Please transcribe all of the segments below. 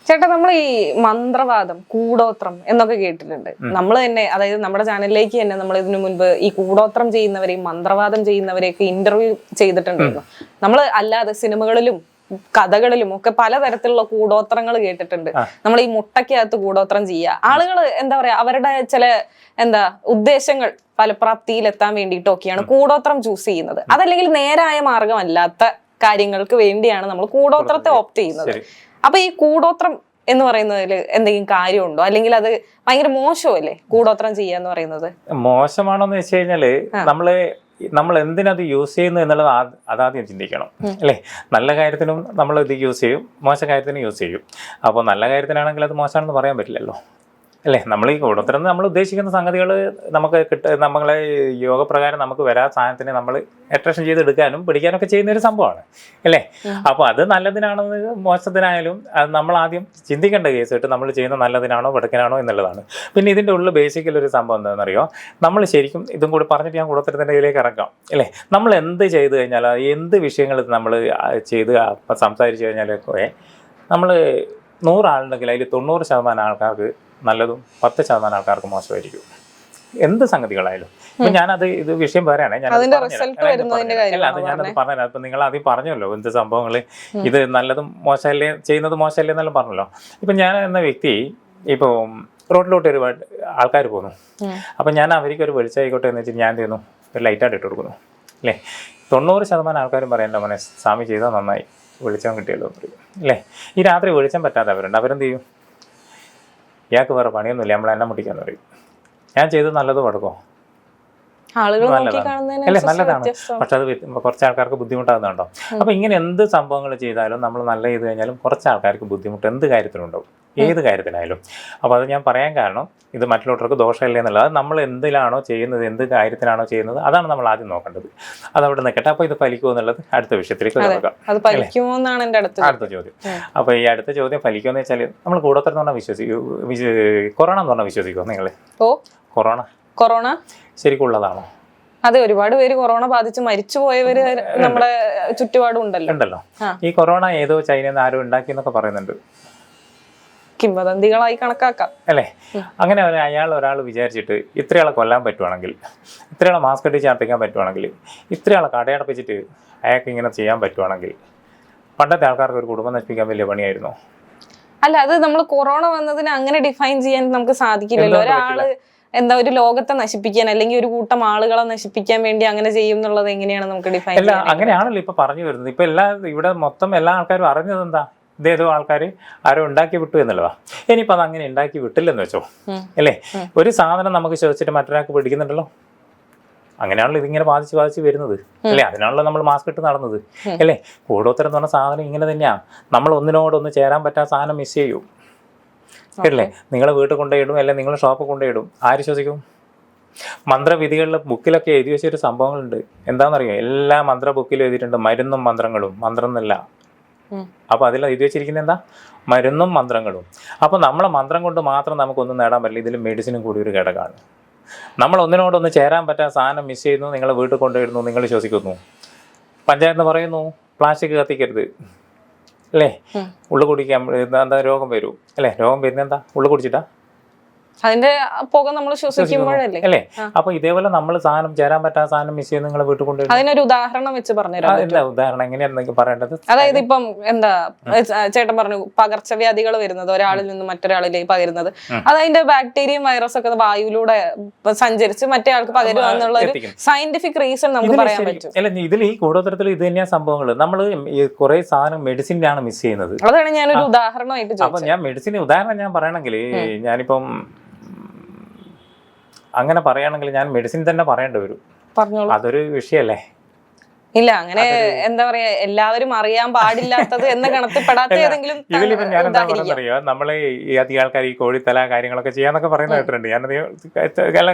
ചേട്ടാ, നമ്മൾ ഈ മന്ത്രവാദം, കൂടോത്രം എന്നൊക്കെ കേട്ടിട്ടുണ്ട്. നമ്മൾ തന്നെ, അതായത് നമ്മുടെ ചാനലിലേക്ക് തന്നെ നമ്മൾ ഇതിനു മുൻപ് ഈ കൂടോത്രം ചെയ്യുന്നവരെയും മന്ത്രവാദം ചെയ്യുന്നവരെയൊക്കെ ഇന്റർവ്യൂ ചെയ്തിട്ടുണ്ടായിരുന്നു. നമ്മൾ അല്ലാതെ സിനിമകളിലും കഥകളിലും ഒക്കെ പലതരത്തിലുള്ള കൂടോത്രങ്ങൾ കേട്ടിട്ടുണ്ട്. നമ്മൾ ഈ മുട്ടയ്ക്കകത്ത് കൂടോത്രം ചെയ്യുക, ആളുകൾ എന്താ പറയാ, അവരുടെ ചില ഉദ്ദേശങ്ങൾ ഫലപ്രാപ്തിയിലെത്താൻ വേണ്ടിയിട്ടൊക്കെയാണ് കൂടോത്രം ചൂസ് ചെയ്യുന്നത്. അതല്ലെങ്കിൽ നേരായ മാർഗമല്ലാത്ത കാര്യങ്ങൾക്ക് വേണ്ടിയാണ് നമ്മൾ കൂടോത്രത്തെ ഓപ്റ്റ് ചെയ്യുന്നത്. അപ്പൊ ഈ കൂടോത്രം എന്ന് പറയുന്നതിൽ എന്തെങ്കിലും കാര്യമുണ്ടോ, അല്ലെങ്കിൽ അത് ഭയങ്കര മോശമല്ലേ കൂടോത്രം ചെയ്യാന്ന് പറയുന്നത്? മോശമാണോന്ന് വെച്ച് കഴിഞ്ഞാല് നമ്മൾ എന്തിനത് യൂസ് ചെയ്യുന്നു എന്നുള്ളത് അതാദ്യം ചിന്തിക്കണം അല്ലേ. നല്ല കാര്യത്തിനും നമ്മൾ ഇത് യൂസ് ചെയ്യും, മോശ കാര്യത്തിനും യൂസ് ചെയ്യും. അപ്പോൾ നല്ല കാര്യത്തിനാണെങ്കിൽ അത് മോശമാണെന്ന് പറയാൻ പറ്റില്ലല്ലോ അല്ലേ. നമ്മൾ ഈ കൂടോത്രം നമ്മൾ ഉദ്ദേശിക്കുന്ന സംഗതികൾ നമുക്ക് നമ്മളെ യോഗപ്രകാരം നമുക്ക് വരാത്ത സാധനത്തിനെ നമ്മൾ അട്രാക്ഷൻ ചെയ്തെടുക്കാനും പിടിക്കാനൊക്കെ ചെയ്യുന്ന ഒരു സംഭവമാണ് അല്ലേ. അപ്പോൾ അത് നല്ലതിനാണെന്ന് മോശത്തിനായാലും അത് നമ്മൾ ആദ്യം ചിന്തിക്കേണ്ട കേസായിട്ട് നമ്മൾ ചെയ്യുന്ന നല്ലതിനാണോ വെടുക്കനാണോ എന്നുള്ളതാണ്. പിന്നെ ഇതിൻ്റെ ഉള്ളിൽ ബേസിക്കലി ഒരു സംഭവം എന്താണെന്നറിയോ, നമ്മൾ ശരിക്കും ഇതും കൂടി പറഞ്ഞിട്ട് ഞാൻ കൂടോത്രത്തിൻ്റെ ഇതിലേക്ക് ഇറക്കാം അല്ലേ. നമ്മൾ എന്ത് ചെയ്തു കഴിഞ്ഞാൽ, എന്ത് വിഷയങ്ങൾ നമ്മൾ ചെയ്ത് സംസാരിച്ച് കഴിഞ്ഞാലൊക്കെ നമ്മൾ 100 ആളുണ്ടെങ്കിൽ അതിൽ 90% ആൾക്കാർക്ക് നല്ലതും 10% ആൾക്കാർക്ക് മോശമായിരിക്കും, എന്ത് സംഗതികളായാലും. ഇപ്പൊ ഞാനത് ഇത് വിഷയം പറയാനേ ഞാനത് പറഞ്ഞത്. ഇപ്പൊ നിങ്ങൾ ആദ്യം പറഞ്ഞല്ലോ എന്ത് സംഭവങ്ങൾ ഇത് നല്ലതും മോശമല്ലേ, ചെയ്യുന്നത് മോശമല്ലേ എന്നെല്ലാം പറഞ്ഞല്ലോ. ഇപ്പൊ ഞാൻ എന്ന വ്യക്തി ഇപ്പോൾ റോഡിലോട്ട് ഒരുപാട് ആൾക്കാർ പോകുന്നു. അപ്പം ഞാൻ അവർക്ക് ഒരു വെളിച്ചമായിക്കോട്ടെ എന്ന് വെച്ചിട്ട് ഞാൻ എന്ത് ചെയ്യുന്നു, ഒരു ലൈറ്റായിട്ട് ഇട്ട് കൊടുക്കുന്നു അല്ലേ. 90% ആൾക്കാരും പറയാൻ എൻ്റെ മോനെ സ്വാമി ചെയ്താൽ നന്നായി, വെളിച്ചം കിട്ടിയല്ലോ എന്ന് പറയും അല്ലേ. ഈ രാത്രി വെളിച്ചം പറ്റാത്തവരുണ്ട്, അവരെന്ത് ചെയ്യും, ഇയാൾക്ക് വേറെ പണിയൊന്നുമില്ല, നമ്മൾ എന്നെ മുട്ടിക്കാന്ന് പറയും. ഞാൻ ചെയ്ത് നല്ലത് കൊടുക്കോ, നല്ലതാണ് അല്ലേ, നല്ലതാണ്. പക്ഷെ അത് കുറച്ച് ആൾക്കാർക്ക് ബുദ്ധിമുട്ടാകുന്നുണ്ടോ. അപ്പൊ ഇങ്ങനെ എന്ത് സംഭവങ്ങൾ ചെയ്താലും നമ്മൾ നല്ല ചെയ്ത് കഴിഞ്ഞാലും കുറച്ച് ആൾക്കാർക്ക് ബുദ്ധിമുട്ട് എന്ത് കാര്യത്തിനുണ്ടാവും, ഏത് കാര്യത്തിനായാലും. അപ്പോൾ അത് ഞാൻ പറയാൻ കാരണം ഇത് മറ്റുള്ളവർക്ക് ദോഷമില്ല എന്നുള്ളത്. അത് നമ്മൾ എന്തിലാണോ ചെയ്യുന്നത്, എന്ത് കാര്യത്തിനാണോ ചെയ്യുന്നത്, അതാണ് നമ്മൾ ആദ്യം നോക്കേണ്ടത്. അതവിടെ നിൽക്കട്ടെ. അപ്പോൾ ഇത് ഫലിക്കുമോ എന്നുള്ളത് അടുത്ത വിഷയത്തിലേക്ക് നോക്കാം. അടുത്ത ചോദ്യം. അപ്പോൾ ഈ അടുത്ത ചോദ്യം ഫലിക്കുമെന്ന് വെച്ചാൽ നമ്മൾ കൂടോത്രം എന്ന് പറഞ്ഞാൽ കൊറോണ എന്ന് പറഞ്ഞാൽ വിശ്വസിക്കുമോ നിങ്ങൾ? കൊറോണ ശരിക്കുള്ളതാണോ? അതെ, ഒരുപാട് പേര് കൊറോണ ബാധിച്ച് മരിച്ചുപോയവര് നമ്മുടെ ചുറ്റുപാടും ഉണ്ടല്ലോ. ഈ കൊറോണ ഏതോ ചൈനയിൽ നിന്ന് ആരും ഉണ്ടാക്കി എന്നൊക്കെ പറയുന്നുണ്ട്, കിംവദന്തികളായി കണക്കാക്കാം അല്ലേ. അങ്ങനെ ഒരാൾ വിചാരിച്ചിട്ട് ഇത്രയാളെ കൊല്ലാൻ പറ്റുവാണെങ്കിൽ, ഇത്രയാളെ മാസ്ക് ഇട്ട് ചാർത്തിക്കാൻ പറ്റുവാണെങ്കിൽ, ഇത്രയാളെ കടയടപ്പിച്ചിട്ട് അയാൾക്ക് ഇങ്ങനെ ചെയ്യാൻ പറ്റുവാണെങ്കിൽ, പണ്ടത്തെ ആൾക്കാർക്ക് ഒരു കുടുംബം നശിപ്പിക്കാൻ വലിയ പണിയായിരുന്നു. അല്ല, അത് നമ്മൾ കൊറോണ വന്നതിന് അങ്ങനെ ഡിഫൈൻ ചെയ്യാൻ നമുക്ക് സാധിക്കില്ലല്ലോ. ഒരാള് ഒരു ലോകത്തെ നശിപ്പിക്കാൻ അല്ലെങ്കിൽ ഒരു കൂട്ടം ആളുകളെ നശിപ്പിക്കാൻ വേണ്ടി അങ്ങനെ ചെയ്യും എന്നുള്ളത് എങ്ങനെയാണ് നമുക്ക് ഡിഫൈൻ ചെയ്യാൻ? അങ്ങനെയാണല്ലോ ഇപ്പൊ പറഞ്ഞു വരുന്നത്. ഇപ്പൊ ഇവിടെ മൊത്തം എല്ലാ ആൾക്കാരും അറിഞ്ഞത് എന്താ, ഇതേതോ ആൾക്കാർ ആരോ ഉണ്ടാക്കി വിട്ടു എന്നുള്ളതാ. ഇനിയിപ്പോൾ അത് അങ്ങനെ ഉണ്ടാക്കി വിട്ടില്ലെന്ന് വെച്ചോ അല്ലേ. ഒരു സാധനം നമുക്ക് ചോദിച്ചിട്ട് മറ്റൊരാൾക്ക് പിടിക്കുന്നുണ്ടല്ലോ, അങ്ങനെയാണല്ലോ ഇതിങ്ങനെ ബാധിച്ച് വരുന്നത് അല്ലേ. അതിനാണല്ലോ നമ്മൾ മാസ്ക് ഇട്ട് നടന്നത് അല്ലേ. കൂടോത്രം എന്ന് പറഞ്ഞ സാധനം ഇങ്ങനെ തന്നെയാണ്. നമ്മൾ ഒന്നിനോടൊന്ന് ചേരാൻ പറ്റാത്ത സാധനം മിസ് ചെയ്യും അല്ലേ. നിങ്ങളെ വീട്ടിൽ കൊണ്ടുപോയിടും, അല്ലെങ്കിൽ നിങ്ങളെ ഷോപ്പിൽ കൊണ്ടുപോയിടും, ആര് ശ്വസിക്കും? മന്ത്രവിധികളിലെ ബുക്കിലൊക്കെ എഴുതി വെച്ചൊരു സംഭവങ്ങളുണ്ട്. എന്താണെന്നറിയോ, എല്ലാ മന്ത്ര ബുക്കിലും എഴുതിയിട്ടുണ്ട് മരുന്നും മന്ത്രങ്ങളും. മന്ത്രം എന്നല്ല, അപ്പോൾ അതിൽ എഴുതി വെച്ചിരിക്കുന്നത് എന്താ, മരുന്നും മന്ത്രങ്ങളും. അപ്പോൾ നമ്മളെ മന്ത്രം കൊണ്ട് മാത്രം നമുക്കൊന്നും നേടാൻ പറ്റില്ല, ഇതിൽ മെഡിസിനും കൂടി ഒരു ഘടകമാണ്. നമ്മൾ ഒന്നിനോടൊന്ന് ചേരാൻ പറ്റാത്ത സാധനം മിസ് ചെയ്യുന്നു, നിങ്ങളെ വീട്ടിൽ കൊണ്ടുവരുന്നു, നിങ്ങൾ ശ്വസിക്കുന്നു. പഞ്ചായത്ത് പറയുന്നു പ്ലാസ്റ്റിക് കത്തിക്കരുത് അല്ലേ, ഉള്ളു കുടിക്കാൻ എന്താ രോഗം വരും അല്ലേ. രോഗം വരുന്നത് എന്താ, ഉള്ളു കുടിച്ചിട്ടാ, അതിന്റെ പുക നമ്മൾ ശ്വസിക്കുമ്പോഴല്ലേ അല്ലേ. അപ്പൊ ഇതേപോലെ നമ്മൾ സാധനം ചേരാൻ പറ്റാത്ത സാധനം മിസ് ചെയ്ത് നിങ്ങളെ വീട്ടിൽ കൊണ്ടുവരും. അതിനൊരു ഉദാഹരണം വെച്ച് പറഞ്ഞുതരാം. ഉദാഹരണം എങ്ങനെയാണെന്ന് പറയേണ്ടത്? അതായത് ഇപ്പം ചേട്ടൻ പറഞ്ഞു പകർച്ചവ്യാധികൾ വരുന്നത്, ഒരാളിൽ നിന്ന് മറ്റൊരാളിലേക്ക് പകരുന്നത്, അതിന്റെ ബാക്ടീരിയയും വൈറസ് ഒക്കെ വായുവിലൂടെ സഞ്ചരിച്ച് മറ്റേ ആൾക്ക് പകരുക എന്നുള്ള ഒരു സയന്റിഫിക് റീസൺ നമുക്ക് പറയാൻ പറ്റും. അല്ല, ഇതിൽ ഈ കൂടോത്രത്തിൽ ഇത് തന്നെയാണ് സംഭവങ്ങൾ. നമ്മൾ കുറെ സാധനം മെഡിസിൻ്റെ ആണ് മിസ് ചെയ്യുന്നത്. അതാണ് ഞാനൊരു ഉദാഹരണമായിട്ട് ചോദിച്ചത്. അപ്പൊ ഞാൻ മെഡിസിൻ ഉദാഹരണം ഞാൻ പറയണമെങ്കിൽ, ഞാനിപ്പം അങ്ങനെ പറയുകയാണെങ്കിൽ ഞാൻ മെഡിസിൻ തന്നെ പറയേണ്ടി വരും. അതൊരു വിഷയല്ലേ. ഇല്ല, അങ്ങനെ എന്താ പറയാ, എല്ലാവരും അറിയാൻ പാടില്ലാത്തത് എന്ന കണത്തിൽപ്പെടാത്ത ഏതെങ്കിലും. ഇതിലിപ്പം ഞാൻ എന്താ പറയുന്നറിയോ, നമ്മളെ ഈ അധികം ആൾക്കാർ ഈ കോഴിത്തല കാര്യങ്ങളൊക്കെ ചെയ്യാന്നൊക്കെ പറയുന്ന കേട്ടിട്ടുണ്ട്. ഞാനത്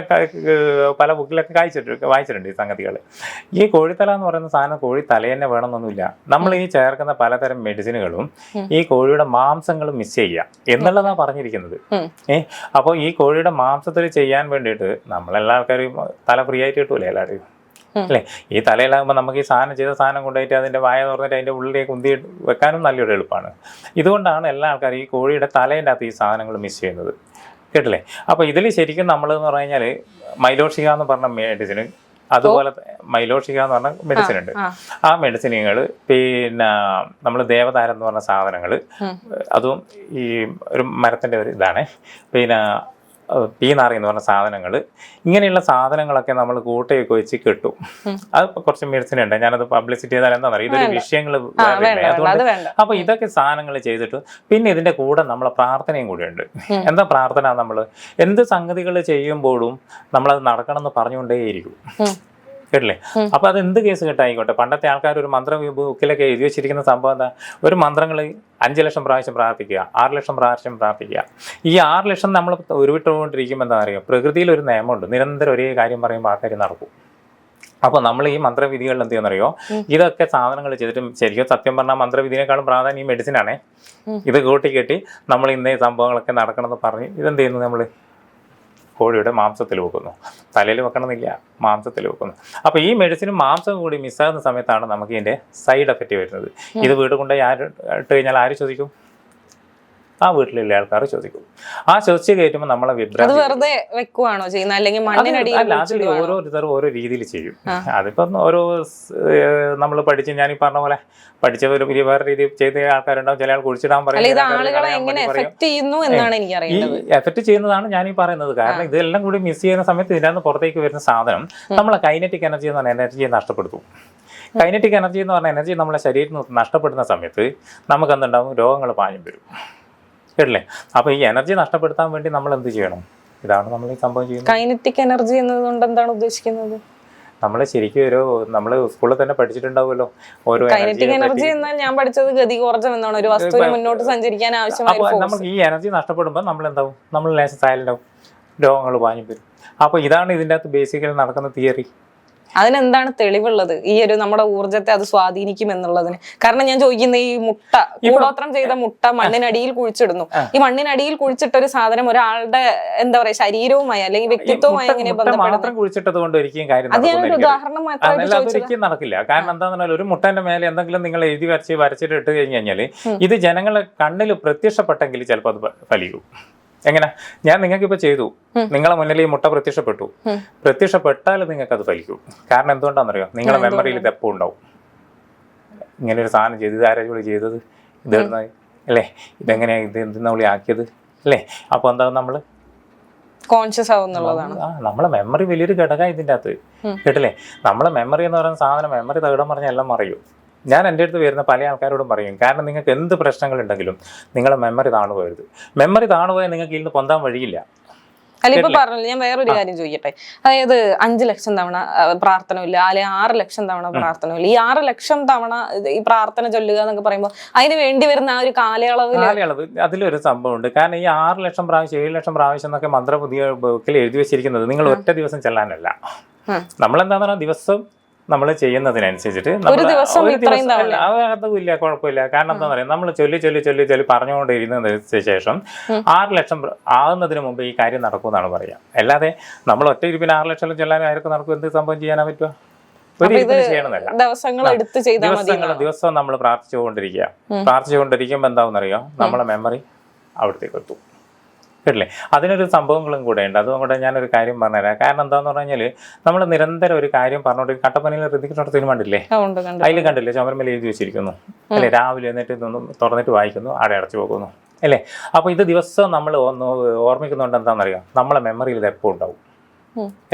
പല ബുക്കിലൊക്കെ വായിച്ചിട്ടുണ്ട് ഈ സംഗതികൾ. ഈ കോഴിത്തല എന്ന് പറയുന്ന സാധനം കോഴിത്തല തന്നെ വേണമെന്നൊന്നുമില്ല. നമ്മൾ ഈ ചേർക്കുന്ന പലതരം മെഡിസിനുകളും ഈ കോഴിയുടെ മാംസങ്ങളും മിസ് ചെയ്യുക എന്നുള്ളതാണ് പറഞ്ഞിരിക്കുന്നത്. അപ്പോൾ ഈ കോഴിയുടെ മാംസത്തിൽ ചെയ്യാൻ വേണ്ടിയിട്ട് നമ്മളെല്ലാ ആൾക്കാരും തല ഫ്രീ ആയിട്ട് കിട്ടൂലേ എല്ലാവരും അല്ലേ? ഈ തലയിലാകുമ്പോൾ നമുക്ക് ഈ സാധനം ചെയ്ത സാധനം കൊണ്ടുപോയിട്ട് അതിൻ്റെ വായ തുറന്നിട്ട് അതിൻ്റെ ഉള്ളിലേക്ക് ഉന്തി വെക്കാനും നല്ലൊരു എളുപ്പമാണ്. ഇതുകൊണ്ടാണ് എല്ലാ ആൾക്കാരും ഈ കോഴിയുടെ തലേൻ്റെ അകത്ത് ഈ സാധനങ്ങൾ മിസ് ചെയ്യുന്നത്, കേട്ടില്ലേ? അപ്പോൾ ഇതിൽ ശരിക്കും നമ്മളെന്ന് പറഞ്ഞു കഴിഞ്ഞാൽ മൈലോഷിക എന്ന് പറഞ്ഞ മെഡിസിന്, അതുപോലെ മൈലോഷിക എന്ന് പറഞ്ഞ മെഡിസിൻ ഉണ്ട്. ആ മെഡിസിനുകൾ പിന്നെ നമ്മൾ ദേവതാരം എന്ന് പറഞ്ഞ സാധനങ്ങൾ, അതും ഈ ഒരു മരത്തിൻ്റെ ഒരു ഇതാണ്, പിന്നെ പീനാറി എന്ന് പറഞ്ഞ സാധനങ്ങൾ, ഇങ്ങനെയുള്ള സാധനങ്ങളൊക്കെ നമ്മൾ കൂട്ടയൊക്കെ വെച്ച് കെട്ടും. അത് കുറച്ച് മെഡിസിൻ ഉണ്ട്, ഞാനത് പബ്ലിസിറ്റി ചെയ്താൽ എന്താണെന്നറിയാം, ഇതൊരു വിഷയങ്ങൾ അതുകൊണ്ട്. അപ്പോൾ ഇതൊക്കെ സാധനങ്ങൾ ചെയ്തിട്ട് പിന്നെ ഇതിൻ്റെ കൂടെ നമ്മളെ പ്രാർത്ഥനയും കൂടെ ഉണ്ട്. എന്താ പ്രാർത്ഥന? നമ്മൾ എന്ത് സംഗതികൾ ചെയ്യുമ്പോഴും നമ്മളത് നടക്കണമെന്ന് പറഞ്ഞുകൊണ്ടേയിരിക്കും, കേട്ടില്ലേ? അപ്പോൾ അത് എന്ത് കേസ് കെട്ടായിക്കോട്ടെ. പണ്ടത്തെ ആൾക്കാർ ഒരു മന്ത്ര ബുക്കിലൊക്കെ എഴുതി വെച്ചിരിക്കുന്ന സംഭവം എന്താ? ഒരു മന്ത്രങ്ങൾ 5 ലക്ഷം പ്രാവശ്യം പ്രാർത്ഥിക്കുക, 6 ലക്ഷം പ്രാവശ്യം പ്രാർത്ഥിക്കുക. ഈ 6 ലക്ഷം നമ്മൾ ഉരുവിട്ടുകൊണ്ടിരിക്കുമ്പോൾ എന്താ പറയുക, പ്രകൃതിയിൽ ഒരു നിയമമുണ്ട്, നിരന്തരം ഒരേ കാര്യം പറയുമ്പോൾ ആ കാര്യം നടക്കും. അപ്പോൾ നമ്മൾ ഈ മന്ത്രവിധികളിൽ എന്ത് ചെയ്യുന്നറിയോ, ഇതൊക്കെ സാധനങ്ങൾ ചെയ്തിട്ട് ശരിക്കും സത്യം പറഞ്ഞാൽ മന്ത്രവിധിനേക്കാളും പ്രാധാന്യം ഈ മെഡിസിനാണേ. ഇത് കൂട്ടിക്കെട്ടി നമ്മൾ ഇന്നേ സംഭവങ്ങളൊക്കെ നടക്കണമെന്ന് പറഞ്ഞ് ഇതെന്ത് ചെയ്യുന്നു, നമ്മൾ കോഴിയുടെ മാംസത്തിൽ വെക്കുന്നു. തലയിൽ വെക്കണമെന്നില്ല, മാംസത്തിൽ വെക്കുന്നു. അപ്പോൾ ഈ മെഡിസിനും മാംസം കൂടി മിസ്സാകുന്ന സമയത്താണ് നമുക്ക് ഇതിൻ്റെ സൈഡ് എഫക്റ്റ് വരുന്നത്. ഇത് വീട്ടിൽ കൊണ്ടുപോയി ഇട്ട് കഴിഞ്ഞാൽ ആര് ചോദിക്കും? ആ വീട്ടിലുള്ള ആൾക്കാർ ചോദിക്കും. ആ ചോദിച്ചു കയറ്റുമ്പോൾ നമ്മളെ വിഭ്രാന്തി. വെറുതെ വെക്കുവാണോ ചെയ്യുന്നത്, അല്ലെങ്കിൽ മണ്ണിനടിയിൽ? അല്ല, അതിൽ ഓരോരുത്തരും ഓരോ രീതിയിൽ ചെയ്യും. അതിപ്പം ഓരോ നമ്മൾ പഠിച്ച് ഞാൻ ഈ പറഞ്ഞ പോലെ പഠിച്ച ഒരു വേറെ രീതിയിൽ ചെയ്ത ആൾക്കാരുണ്ടാവും. ചില ആൾ കുഴിച്ചിടാൻ പറയും. ഈ എഫക്ട് ചെയ്യുന്നതാണ് ഞാൻ ഈ പറയുന്നത്. കാരണം ഇതെല്ലാം കൂടി മിസ് ചെയ്യുന്ന സമയത്ത് ഇതിനകത്ത് പുറത്തേക്ക് വരുന്ന സാധനം നമ്മളെ കൈനറ്റിക് എനർജി എന്ന് പറഞ്ഞ എനർജിയെ നഷ്ടപ്പെടുത്തും. കൈനറ്റിക് എനർജി എന്ന് പറഞ്ഞ എനർജി നമ്മളെ ശരീരത്തിൽ നഷ്ടപ്പെടുന്ന സമയത്ത് നമുക്ക് എന്തുണ്ടാവും, രോഗങ്ങൾ പാഞ്ഞു വരും, കേട്ടില്ലേ? അപ്പോൾ ഈ എനർജി നഷ്ടപ്പെടുത്താൻ വേണ്ടി നമ്മൾ എന്ത് ചെയ്യണം? ഇതാണ് നമ്മൾ ഈ സംഭവം ചെയ്യുന്നത്. കൈനറ്റിക് എനർജി എന്നതുകൊണ്ട് എന്താണ് ഉദ്ദേശിക്കുന്നത്? നമ്മൾ ശരിക്കും നമ്മൾ സ്കൂളിൽ തന്നെ പഠിച്ചിട്ടുണ്ടാവുമല്ലോ ഓരോ കൈനറ്റിക് എനർജി എന്നാൽ ഞാൻ പഠിച്ചത് ഗതികോർജ്ജം എന്നാണ്, ഒരു വസ്തുവിന് മുന്നോട്ട് സഞ്ചരിക്കാൻ ആവശ്യമായ. അപ്പോൾ നമുക്ക് ഈ എനർജി നഷ്ടപ്പെടുമ്പോൾ നമ്മൾ എന്താവും, നമ്മൾ ലേശം സൈലന്റ് ആവും, രോഗങ്ങൾ പാഞ്ഞു വരും. അപ്പോൾ ഇതാണ് ഇതിൻ്റെ അകത്ത് ബേസിക്കലി നടക്കുന്ന തിയറി. അതിനെന്താണ് തെളിവുള്ളത് ഈ ഒരു നമ്മുടെ ഊർജ്ജത്തെ അത് സ്വാധീനിക്കും എന്നുള്ളതിന്? കാരണം ഞാൻ ചോദിക്കുന്ന ഈ മുട്ട, കൂടോത്രം ചെയ്ത മുട്ട മണ്ണിനടിയിൽ കുഴിച്ചിടുന്നു. ഈ മണ്ണിനടിയിൽ കുഴിച്ചിട്ട ഒരു സാധനം ഒരാളുടെ എന്താ പറയാ ശരീരവുമായി അല്ലെങ്കിൽ വ്യക്തിത്വവുമായി എങ്ങനെ ബന്ധപ്പെടുന്നത്? കുഴിച്ചിട്ടത് കൊണ്ട് ഒരിക്കലും കാര്യം ഒരിക്കലും നടക്കില്ല. കാരണം എന്താണെന്ന് പറഞ്ഞാൽ ഒരു മുട്ടന്റെ മേലെ എന്തെങ്കിലും നിങ്ങൾ എഴുതി വരച്ചിട്ട് ഇട്ട് കഴിഞ്ഞാൽ ഇത് ജനങ്ങളെ കണ്ണിൽ പ്രത്യക്ഷപ്പെട്ടെങ്കിൽ ചിലപ്പോൾ അത് ഫലിക്കും. എങ്ങനെ? ഞാൻ നിങ്ങൾക്കിപ്പോൾ ചെയ്തു, നിങ്ങളെ മുന്നിൽ ഈ മുട്ട പ്രത്യക്ഷപ്പെട്ടാൽ നിങ്ങൾക്കത് ഫലിക്കും. കാരണം എന്തുകൊണ്ടാണെന്നറിയോ, നിങ്ങളെ മെമ്മറിയിൽ ഇത് എപ്പോൾ ഉണ്ടാവും. ഇങ്ങനെ ഒരു സാധനം ചെയ്ത്, ഇത് ആരോഗ്യം ചെയ്തത്, ഇത് ഇടുന്നത് അല്ലേ, ഇതെങ്ങനെയാണ്, ഇത് എന്തെന്നാ വിളി ആക്കിയത് അല്ലേ? അപ്പോൾ എന്താ നമ്മൾ കോൺഷ്യസ് ആവുന്നുള്ളതാണ്. നമ്മളെ മെമ്മറി വലിയൊരു ഘടകം ഇതിൻ്റെ അകത്ത്, കേട്ടില്ലേ? നമ്മളെ മെമ്മറി എന്ന് പറയുന്ന സാധനം, മെമ്മറി തകിടം പറഞ്ഞാൽ എല്ലാം അറിയും. ഞാൻ എൻ്റെ അടുത്ത് വരുന്ന പല ആൾക്കാരോടും പറയും, കാരണം നിങ്ങൾക്ക് എന്ത് പ്രശ്നങ്ങളുണ്ടെങ്കിലും നിങ്ങളെ മെമ്മറി താണുപോയത്. മെമ്മറി താണുപോയാൽ നിങ്ങൾക്ക് ഇതിൽ പൊന്താൻ വഴിയില്ല. അല്ല, ഇപ്പൊ പറഞ്ഞില്ല, ഞാൻ വേറൊരു കാര്യം ചോദിക്കട്ടെ. അതായത് 5 ലക്ഷം തവണ പ്രാർത്ഥനയില്ല, അല്ലെങ്കിൽ 6 ലക്ഷം തവണ പ്രാർത്ഥനയില്ല. ഈ 6 ലക്ഷം തവണ ഈ പ്രാർത്ഥന ചൊല്ലുക എന്നൊക്കെ പറയുമ്പോൾ അതിന് വേണ്ടി വരുന്ന ആ ഒരു കാലയളവ് അതിലൊരു സംഭവമുണ്ട്. കാരണം ഈ 6 ലക്ഷം പ്രാവശ്യം 7 ലക്ഷം പ്രാവശ്യം എന്നൊക്കെ മന്ത്ര പുതിയ ബുക്കിൽ എഴുതി വെച്ചിരിക്കുന്നത് നിങ്ങൾ ഒറ്റ ദിവസം ചെല്ലാനല്ല. നമ്മളെന്താന്ന് പറഞ്ഞാൽ ദിവസം നമ്മൾ ചെയ്യുന്നതിനനുസരിച്ചിട്ട് അതുമില്ല, കുഴപ്പമില്ല. കാരണം എന്താ പറയുക, നമ്മൾ ചൊല്ലി പറഞ്ഞുകൊണ്ടിരുന്നതിന് ശേഷം 6 ലക്ഷം ആകുന്നതിന് മുമ്പ് ഈ കാര്യം നടക്കുമെന്നാണ് പറയുക. അല്ലാതെ നമ്മൾ ഒറ്റ ഇരിപ്പിന് 6 ലക്ഷം ചെല്ലാനും ആർക്കും നടക്കും, എന്ത് സംഭവം ചെയ്യാനാ പറ്റുക? ഒരു രീതിയിൽ ചെയ്യണമെന്നല്ല, ദിവസം നമ്മൾ പ്രാർത്ഥിച്ചുകൊണ്ടിരിക്കുമ്പോൾ എന്താവുന്നറിയോ, നമ്മളെ മെമ്മറി അവിടത്തേക്ക് എത്തും, കേട്ടില്ലേ? അതിനൊരു സംഭവങ്ങളും കൂടെ ഉണ്ട്. അതും കൂടെ ഞാനൊരു കാര്യം പറഞ്ഞുതരാം. കാരണം എന്താന്ന് പറഞ്ഞു കഴിഞ്ഞാൽ നമ്മൾ നിരന്തരം ഒരു കാര്യം പറഞ്ഞോണ്ട് കട്ടപ്പനയിൽ ഋതിക്കിനോട് സിനിമ കണ്ടില്ലേ? അതിൽ കണ്ടില്ലേ, ചുമരമേൽ എഴുതി വെച്ചിരിക്കുന്നു അല്ലേ, രാവിലെ എന്നിട്ട് തുറന്നിട്ട് വായിക്കുന്നു, ആടെ അടച്ചു പോകുന്നു അല്ലേ? അപ്പോൾ ഇത് ദിവസം നമ്മൾ ഓർമ്മിക്കുന്നുണ്ട്. എന്താണെന്നറിയാം, നമ്മളെ മെമ്മറിയിൽ ഇത് എപ്പോൾ ഉണ്ടാവും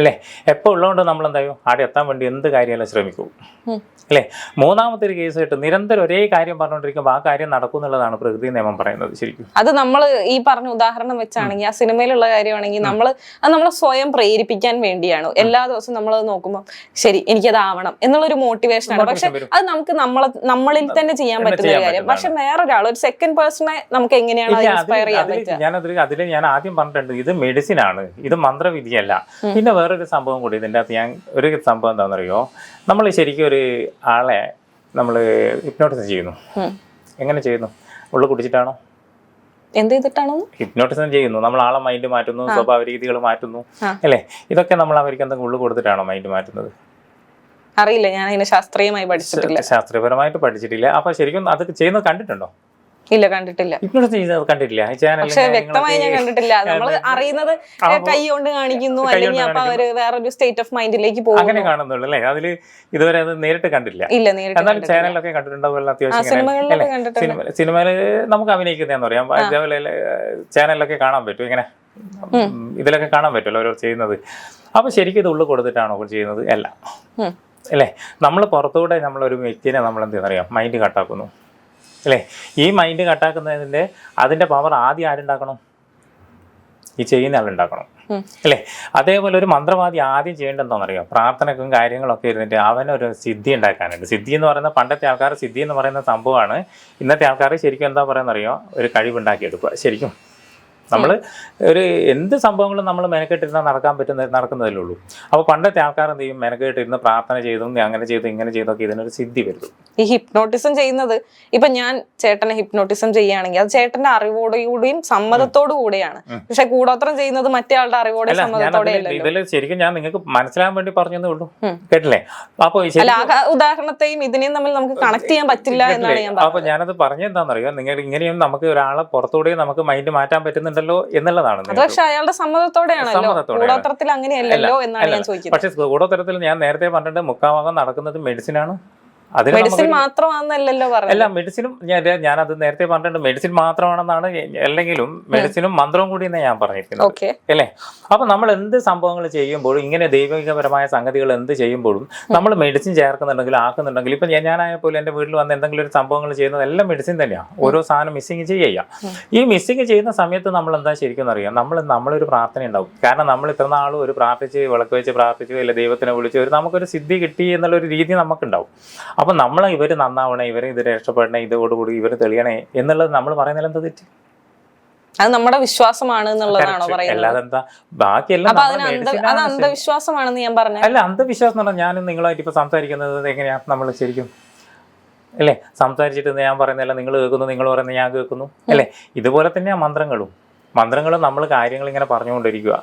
അല്ലേ? എപ്പോൾ ഉള്ളതുകൊണ്ട് നമ്മൾ എന്തായാലും ആടെ എത്താൻ വേണ്ടി എന്ത് കാര്യമെല്ലാം ശ്രമിക്കും അല്ലേ? മൂന്നാമത്തെ ഒരു കേസ് കേട്ട് നിരന്തരം ഒരേ കാര്യം പറഞ്ഞുകൊണ്ടിരിക്കുമ്പോൾ ആ കാര്യം നടക്കും എന്നുള്ളതാണ് പ്രകൃതി നിയമം പറയുന്നത്. ശരിക്കും അത് നമ്മൾ ഈ പറഞ്ഞ ഉദാഹരണം വെച്ചാണെങ്കിൽ ആ സിനിമയിലുള്ള കാര്യമാണെങ്കിൽ നമ്മളെ സ്വയം പ്രേരിപ്പിക്കാൻ വേണ്ടിയാണ്. എല്ലാ ദിവസവും നമ്മൾ നോക്കുമ്പോൾ ശരി എനിക്കതാവണം എന്നുള്ളൊരു മോട്ടിവേഷനാണ്. പക്ഷെ അത് നമുക്ക് നമ്മളിൽ തന്നെ ചെയ്യാൻ പറ്റുന്ന ഒരു കാര്യം. പക്ഷെ വേറൊരാൾ, ഒരു സെക്കൻഡ് പേഴ്സണെ നമുക്ക് എങ്ങനെയാണ് ഇൻസ്പയർ ചെയ്യാൻ പറ്റുക? അതിൽ ഞാൻ ആദ്യം പറഞ്ഞിട്ടുണ്ട്, ഇത് മെഡിസിൻ ആണ്, ഇത് മന്ത്രവിധിയല്ല. പിന്നെ വേറൊരു സംഭവം കൂടി ഇതിൻ്റെ അകത്ത്, ഞാൻ ഒരു സംഭവം എന്താണെന്നറിയോ, നമ്മൾ ശരിക്കും ഒരു ആളെ നമ്മൾ ഹിപ്നോട്ടിസം ചെയ്യുന്നു. എങ്ങനെ ചെയ്യുന്നു? ഉള്ളു കുടിച്ചിട്ടാണോ? എന്ത് ചെയ്തിട്ടാണോ? ഹിപ്നോട്ടിസം ചെയ്യുന്നു. നമ്മൾ ആളെ മൈൻഡ് മാറ്റുന്നു, സ്വഭാവ രീതികൾ മാറ്റുന്നു അല്ലേ? ഇതൊക്കെ നമ്മൾ അവർക്ക് എന്തെങ്കിലും ഉള്ളു കൊടുത്തിട്ടാണോ മൈൻഡ് മാറ്റുന്നത്? അറിയില്ല, ഞാൻ അതിനെ ശാസ്ത്രീയമായി പഠിച്ചിട്ടില്ല. ശാസ്ത്രീയപരമായിട്ട് പഠിച്ചിട്ടില്ല. അപ്പൊ ശരിക്കും അത് ചെയ്യുന്നത് കണ്ടിട്ടുണ്ടോ? ഇല്ല, കണ്ടിട്ടില്ല. ഹിപ്നോട്ടിസം ചെയ്യുന്നത് കണ്ടിട്ടില്ല. പക്ഷെ വ്യക്തമായി ഞാൻ കണ്ടിട്ടില്ല. നമ്മൾ അറിയുന്നത് കൈ കൊണ്ട് കാണിക്കുന്നു, അല്ലെങ്കിൽ അപ്പൊ അവര് വേറൊരു സ്റ്റേറ്റ് ഓഫ് മൈൻഡിലേക്ക് പോകും, അങ്ങനെ കാണുന്നുള്ളൂ അല്ലേ? അതില് ഇതുവരെ അത് നേരിട്ട് കണ്ടില്ല. ഇല്ല, നേരിട്ട് എന്നാലും ചാനലൊക്കെ കണ്ടിട്ടുണ്ടാവുമല്ലോ അത്യാവശ്യം. സിനിമയില് നമുക്ക് അഭിനയിക്കുന്നതെന്ന് പറയാം, അതേപോലെ ചാനലിലൊക്കെ കാണാൻ പറ്റും, ഇങ്ങനെ ഇതിലൊക്കെ കാണാൻ പറ്റുമല്ലോ ഓരോ ചെയ്യുന്നത്. അപ്പൊ ശരിക്കും ഇത് ഉള്ളിൽ കൊടുത്തിട്ടാണോ ചെയ്യുന്നത്? അല്ല അല്ലേ? നമ്മൾ പുറത്തുകൂടെ നമ്മളൊരു വ്യക്തിനെ നമ്മൾ എന്ത് അറിയാം, മൈൻഡ് കട്ടാക്കുന്നു അല്ലേ? ഈ മൈൻഡ് കട്ടാക്കുന്നതിൻ്റെ അതിൻ്റെ പവർ ആദ്യം ആരുണ്ടാക്കണം? ഈ ചെയ്യുന്ന ആളുണ്ടാക്കണം അല്ലേ? അതേപോലെ ഒരു മന്ത്രവാദി ആദ്യം ചെയ്യേണ്ടതെന്നറിയാം, പ്രാർത്ഥനക്കും കാര്യങ്ങളൊക്കെ ഇരുന്നിട്ട് അവനൊരു സിദ്ധി ഉണ്ടാക്കാനുണ്ട്. സിദ്ധി എന്ന് പറയുന്ന പണ്ടത്തെ ആൾക്കാർ സിദ്ധി എന്ന് പറയുന്ന സംഭവമാണ്. ഇന്നത്തെ ആൾക്കാർ ശരിക്കും എന്താ പറയുന്നറിയോ, ഒരു കഴിവുണ്ടാക്കിയെടുക്കുക. ശരിക്കും നമ്മൾ ഒരു എന്ത് സംഭവങ്ങളും നമ്മൾ മെനക്കെട്ടിരുന്നാൽ നടക്കുന്നതല്ലേ ഉള്ളൂ. അപ്പോൾ പണ്ടത്തെ ആൾക്കാർ എന്ത് ചെയ്യും, മെനക്കെട്ടിരുന്ന് പ്രാർത്ഥന ചെയ്തും അങ്ങനെ ചെയ്തു ഇങ്ങനെ ചെയ്തൊക്കെ ഇതിനൊരു സിദ്ധി വരുന്നു. ഈ ഹിപ്നോട്ടിസം ചെയ്യുന്നത്, ഇപ്പൊ ഞാൻ ചേട്ടനെ ഹിപ്നോട്ടിസം ചെയ്യുകയാണെങ്കിൽ അത് ചേട്ടന്റെ അറിവോടുകൂടിയും സമ്മതത്തോടു കൂടിയാണ്. പക്ഷെ കൂടോത്രം ചെയ്യുന്നത് മറ്റേ ആളുടെ അറിവോടെ സമ്മതത്തോടെ. ഇതിൽ ശരിക്കും ഞാൻ നിങ്ങൾക്ക് മനസ്സിലാൻ വേണ്ടി പറഞ്ഞതേ ഉള്ളൂ, കേട്ടില്ലേ? അപ്പോൾ ഉദാഹരണത്തെയും ഇതിനെയും തമ്മിൽ നമുക്ക് കണക്ട് ചെയ്യാൻ പറ്റില്ല എന്നാണ് ഞാൻ പറഞ്ഞത്. അപ്പൊ ഞാനത് പറഞ്ഞെന്താണെന്നറിയോ, നിങ്ങൾ ഇങ്ങനെയും നമുക്ക് ഒരാളെ പുറത്തൂടെയും നമുക്ക് മൈൻഡ് മാറ്റാൻ പറ്റുന്നുണ്ട് എന്നുള്ളതാണ്. പക്ഷെ അയാളുടെ സമ്മതത്തോടെയാണല്ലോ, കൂടോത്രത്തിൽ അങ്ങനെയല്ലല്ലോ എന്നാണ് ഞാൻ ചോദിക്കുന്നത്. പക്ഷെ കൂടോത്രത്തിൽ ഞാൻ നേരത്തെ പറഞ്ഞിട്ട് മുക്കാഭാഗം നടക്കുന്നത് മെഡിസിനാണ്. മെഡിസിൻ മാത്രമാണെന്നല്ലോ പറഞ്ഞത്. അല്ല, മെഡിസിനും ഞാനത് നേരത്തെ പറഞ്ഞിട്ടുണ്ട്, മെഡിസിൻ മാത്രമാണെന്നാണ്. അല്ലെങ്കിലും മെഡിസിനും മന്ത്രവും കൂടി ഞാൻ പറഞ്ഞിരിക്കുന്നത് അല്ലേ? അപ്പൊ നമ്മൾ എന്ത് സംഭവങ്ങൾ ചെയ്യുമ്പോഴും, ഇങ്ങനെ ദൈവികപരമായ സംഗതികൾ എന്ത് ചെയ്യുമ്പോഴും നമ്മൾ മെഡിസിൻ ചേർക്കുന്നുണ്ടെങ്കിൽ ആക്കുന്നുണ്ടെങ്കിൽ, ഇപ്പൊ ഞാനായ പോലെ എൻ്റെ വീട്ടിൽ വന്ന് എന്തെങ്കിലും ഒരു സംഭവങ്ങൾ ചെയ്യുന്നത് എല്ലാം മെഡിസിൻ തന്നെയാണ്. ഓരോ സാധനം മിസ്സിങ് ചെയ്യുക. ഈ മിസ്സിങ് ചെയ്യുന്ന സമയത്ത് നമ്മൾ എന്താ ശരിക്കും അറിയാം, നമ്മളൊരു പ്രാർത്ഥന ഉണ്ടാവും. കാരണം നമ്മൾ ഇത്ര നാളും ഒരു പ്രാർത്ഥിച്ച് വിളക്ക് വെച്ച് പ്രാർത്ഥിച്ചു, അല്ലെ ദൈവത്തിനെ വിളിച്ച് നമുക്കൊരു സിദ്ധി കിട്ടി എന്നുള്ളൊരു രീതി നമുക്കുണ്ടാവും. അപ്പം നമ്മൾ ഇവർ നന്നാവണേ, ഇവർ ഇത് രക്ഷപ്പെടണേ, ഇതോടുകൂടി ഇവർ തെളിയണേ എന്നുള്ളത് നമ്മൾ പറയുന്നതിൽ എന്താ തെറ്റ്? അത് നമ്മുടെ വിശ്വാസമാണ് എന്നുള്ളതാണോ പറയുന്നത്? അല്ലാതെ എന്താ ബാക്കിയെല്ലാം അന്ധവിശ്വാസമാണെന്ന് ഞാൻ പറഞ്ഞു. അല്ല, അന്ധവിശ്വാസം എന്ന് പറഞ്ഞാൽ ഞാനും നിങ്ങളായിട്ട് ഇപ്പൊ സംസാരിക്കുന്നത് എങ്ങനെയാ നമ്മൾ ശരിക്കും അല്ലേ? സംസാരിച്ചിട്ട് ഞാൻ പറയുന്നതല്ല നിങ്ങൾ കേൾക്കുന്നു, നിങ്ങൾ പറയുന്നത് ഞാൻ കേൾക്കുന്നു അല്ലേ? ഇതുപോലെ തന്നെയാ മന്ത്രങ്ങളും നമ്മൾ കാര്യങ്ങൾ ഇങ്ങനെ പറഞ്ഞുകൊണ്ടിരിക്കുക.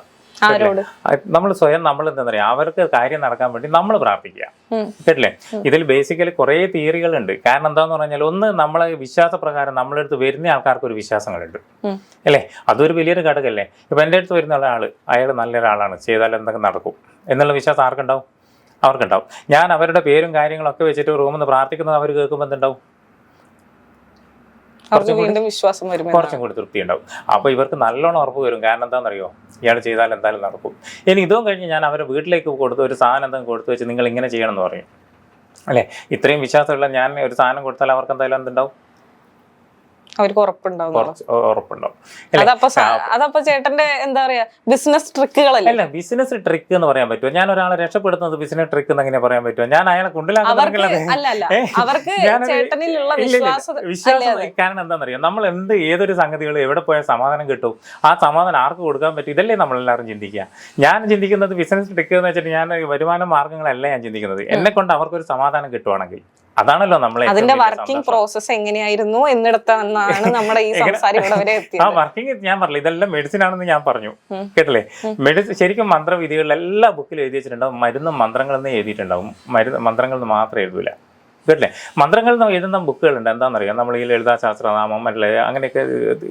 നമ്മൾ സ്വയം നമ്മൾ എന്താ പറയുക, അവർക്ക് കാര്യം നടക്കാൻ വേണ്ടി നമ്മൾ പ്രാർത്ഥിക്കുക, കേട്ടില്ലേ? ഇതിൽ ബേസിക്കലി കുറേ തിയറികളുണ്ട്. കാരണം എന്താന്ന് പറഞ്ഞാൽ, ഒന്ന് നമ്മളെ വിശ്വാസപ്രകാരം നമ്മളെ അടുത്ത് വരുന്ന ആൾക്കാർക്ക് ഒരു വിശ്വാസങ്ങളുണ്ട് അല്ലേ? അതൊരു വലിയൊരു ഘടകമല്ലേ? ഇപ്പൊ എൻ്റെ അടുത്ത് വരുന്ന ഒരാൾ, അയാൾ നല്ലൊരാളാണ്, ചെയ്താൽ എന്തൊക്കെ നടക്കും എന്നുള്ള വിശ്വാസം ആർക്കുണ്ടാവും? അവർക്കുണ്ടാവും. ഞാൻ അവരുടെ പേരും കാര്യങ്ങളൊക്കെ വെച്ചിട്ട് റൂമിൽ നിന്ന് പ്രാർത്ഥിക്കുന്നത് അവർ കേൾക്കുമ്പോൾ എന്തുണ്ടാവും? കുറച്ചും കൂടി തൃപ്തി ഉണ്ടാവും. അപ്പോൾ ഇവർക്ക് നല്ലോണം ഉറപ്പ് വരും. കാരണം എന്താണെന്നറിയോ, ഇയാൾ ചെയ്താൽ എന്തായാലും നടക്കും. ഇനി ഇതും കഴിഞ്ഞ് ഞാൻ അവരെ വീട്ടിലേക്ക് കൊടുത്ത് ഒരു സാധനം എന്തെങ്കിലും കൊടുത്തു വെച്ച് നിങ്ങൾ ഇങ്ങനെ ചെയ്യണം എന്ന് പറയും അല്ലേ? ഇത്രയും വിശ്വാസമുള്ള ഞാൻ ഒരു സാധനം കൊടുത്താൽ അവർക്ക് എന്തായാലും എന്തുണ്ടാവും? അവർക്ക് ഉറപ്പുണ്ടാവും. അതപ്പോ ചേട്ടന്റെ എന്താ പറയാ, ബിസിനസ് ട്രിക്കുകളല്ലേ? അല്ല, ബിസിനസ് ട്രിക്ക് എന്ന് പറയാൻ പറ്റുമോ? ഞാൻ ഒരാളെ രക്ഷപ്പെടുത്തുന്നത് ബിസിനസ് ട്രിക്ക് എന്ന് എങ്ങനെ പറയാൻ പറ്റുമോ? ഞാൻ അയാളെ കൊണ്ടിലാക്കുന്നത്. വിശ്വാസം. കാരണം എന്താണെന്നറിയാം, നമ്മൾ ഏതൊരു സംഗതികൾ എവിടെ പോയാൽ സമാധാനം കിട്ടും, ആ സമാധാനം ആർക്ക് കൊടുക്കാൻ പറ്റും, ഇതല്ലേ നമ്മളെല്ലാവരും ചിന്തിക്കുക. ഞാൻ ചിന്തിക്കുന്നത് ബിസിനസ് ട്രിക്ക് എന്ന് വെച്ചിട്ട് ഞാൻ വരുമാന മാർഗ്ഗങ്ങളല്ല ഞാൻ ചിന്തിക്കുന്നത്. എന്നെ കൊണ്ട് അവർക്കൊരു സമാധാനം കിട്ടുവാണെങ്കിൽ അതാണല്ലോ നമ്മളെ. അതിന്റെ വർക്കിംഗ് പ്രോസസ് എങ്ങനെയായിരുന്നു എന്നിടത്താണ് നമ്മുടെ ഈ സംസാരം ഇവിടെ വരെ എത്തിയത്. ആ വർക്കിംഗ് ഞാൻ പറഞ്ഞില്ല, ഇതെല്ലാം മെഡിസിൻ ആണെന്ന് ഞാൻ പറഞ്ഞു, കേട്ടില്ലേ? ശരിക്കും മന്ത്രവിധികളിൽ എല്ലാ ബുക്കിലും എഴുതി വെച്ചിട്ടുണ്ടാവും. മരുന്നും മന്ത്രങ്ങളെന്ന് എഴുതിയിട്ടുണ്ടാവും. മന്ത്രങ്ങൾ മാത്രമേ എഴുതൂല, കേട്ടില്ലേ? മന്ത്രങ്ങൾ എഴുതുന്ന ബുക്കുകളുണ്ട്. എന്താണെന്നറിയാം, നമ്മൾ ഈ ലളിതാശാസ്ത്രനാമം അല്ലേ അങ്ങനെയൊക്കെ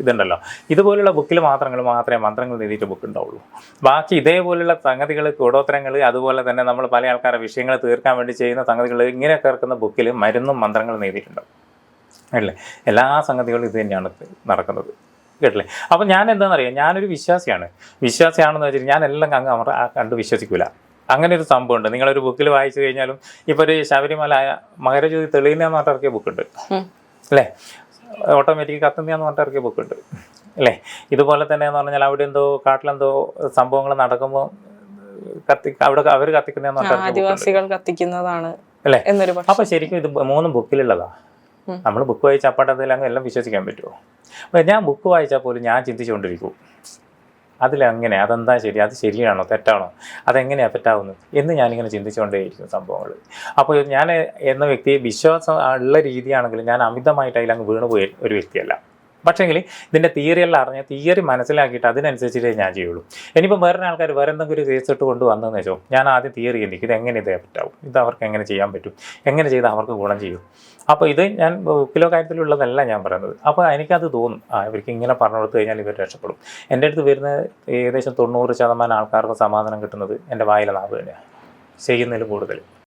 ഇതുണ്ടല്ലോ. ഇതുപോലുള്ള ബുക്കിൽ മാത്രമേ മന്ത്രങ്ങൾ എഴുതിയിട്ട് ബുക്ക് ഉണ്ടാവുള്ളൂ. ബാക്കി ഇതേപോലുള്ള സംഗതികൾ, കൂടോത്തരങ്ങൾ, അതുപോലെ തന്നെ നമ്മൾ പല ആൾക്കാരുടെ വിഷയങ്ങൾ തീർക്കാൻ വേണ്ടി ചെയ്യുന്ന സംഗതികൾ ഇങ്ങനെയൊക്കെ ഇറക്കുന്ന ബുക്കിൽ മരുന്നും മന്ത്രങ്ങളും എഴുതിയിട്ടുണ്ടാവും, അല്ലേ? എല്ലാ സംഗതികളും ഇത് തന്നെയാണ് നടക്കുന്നത്, കേട്ടില്ലേ? അപ്പം ഞാൻ എന്താണെന്നറിയാം, ഞാനൊരു വിശ്വാസിയാണെന്ന് വെച്ചിട്ട് ഞാൻ എല്ലാം കണ്ട് വിശ്വസിക്കൂല. അങ്ങനെ ഒരു സംഭവമുണ്ട്. നിങ്ങളൊരു ബുക്കിൽ വായിച്ചു കഴിഞ്ഞാലും, ഇപ്പോൾ ഒരു ശബരിമല മകരജ്യോതി തെളിയുന്നതെന്ന് പറഞ്ഞിട്ട് ഇറക്കിയ ബുക്കുണ്ട് അല്ലേ? ഓട്ടോമാറ്റിക് കത്തുന്നതെന്ന് പറഞ്ഞിട്ട് ഇറക്കിയ ബുക്കുണ്ട് അല്ലേ? ഇതുപോലെ തന്നെ എന്ന് പറഞ്ഞാൽ അവിടെ എന്തോ കാട്ടിലെന്തോ സംഭവങ്ങൾ നടക്കുമ്പോൾ അവർ കത്തിക്കുന്നതെന്ന് പറഞ്ഞിട്ട് ആദിവാസികൾ കത്തിക്കുന്നതാണ് അല്ലേ? അപ്പൊ ശരിക്കും ഇത് 3 ബുക്കിലുള്ളതാ. നമ്മൾ ബുക്ക് വായിച്ച അപ്പാട്ടത്തിലങ്ങ് എല്ലാം വിശ്വസിക്കാൻ പറ്റുമോ? ഞാൻ ബുക്ക് വായിച്ചാൽ പോലും ഞാൻ ചിന്തിച്ചുകൊണ്ടിരിക്കും, അതിലെങ്ങനെ, അതെന്താ ശരി, അത് ശരിയാണോ തെറ്റാണോ, അതെങ്ങനെയാണ് പറ്റാവുന്നത് എന്ന് ഞാനിങ്ങനെ ചിന്തിച്ചുകൊണ്ടേയിരിക്കും സംഭവങ്ങൾ. അപ്പോൾ ഞാൻ എന്ന വ്യക്തി വിശ്വാസം ഉള്ള രീതിയാണെങ്കിലും ഞാൻ അമിതമായിട്ട് അതിലങ്ങ് വീണുപോയ ഒരു വ്യക്തിയല്ല, പക്ഷേങ്കിൽ ഇതിൻ്റെ തിയറിയെല്ലാം അറിഞ്ഞാൽ തിയറി മനസ്സിലാക്കിയിട്ട് അതിനനുസരിച്ചിട്ടേ ഞാൻ ചെയ്യുള്ളൂ. ഇനിയിപ്പോൾ വേറെ ആൾക്കാർ വേറെ എന്തെങ്കിലും ഒരു കേസ് ഇട്ട് കൊണ്ടുവന്നതെന്ന് വെച്ചോ, ഞാൻ ആദ്യം തിയറി ചിന്തിക്കും, ഇത് എങ്ങനെ ഇതേ പറ്റാവും, ഇത് അവർക്ക് എങ്ങനെ ചെയ്യാൻ പറ്റും, എങ്ങനെ ചെയ്താൽ അവർക്ക് ഗുണം ചെയ്യും. അപ്പോൾ ഇത് ഞാൻ ബുക്കിലോ കാര്യത്തിലുള്ളതല്ല ഞാൻ പറയുന്നത്. അപ്പോൾ എനിക്കത് തോന്നും, ഇവർക്ക് ഇങ്ങനെ പറഞ്ഞു കൊടുത്തു കഴിഞ്ഞാൽ ഇവർ രക്ഷപ്പെടും. എൻ്റെ അടുത്ത് വരുന്ന ഏകദേശം 90% ആൾക്കാർക്ക് സമാധാനം കിട്ടുന്നത് എൻ്റെ വായിലെ നാവ് തന്നെയാണ്, ചെയ്യുന്നതിൽ കൂടുതൽ.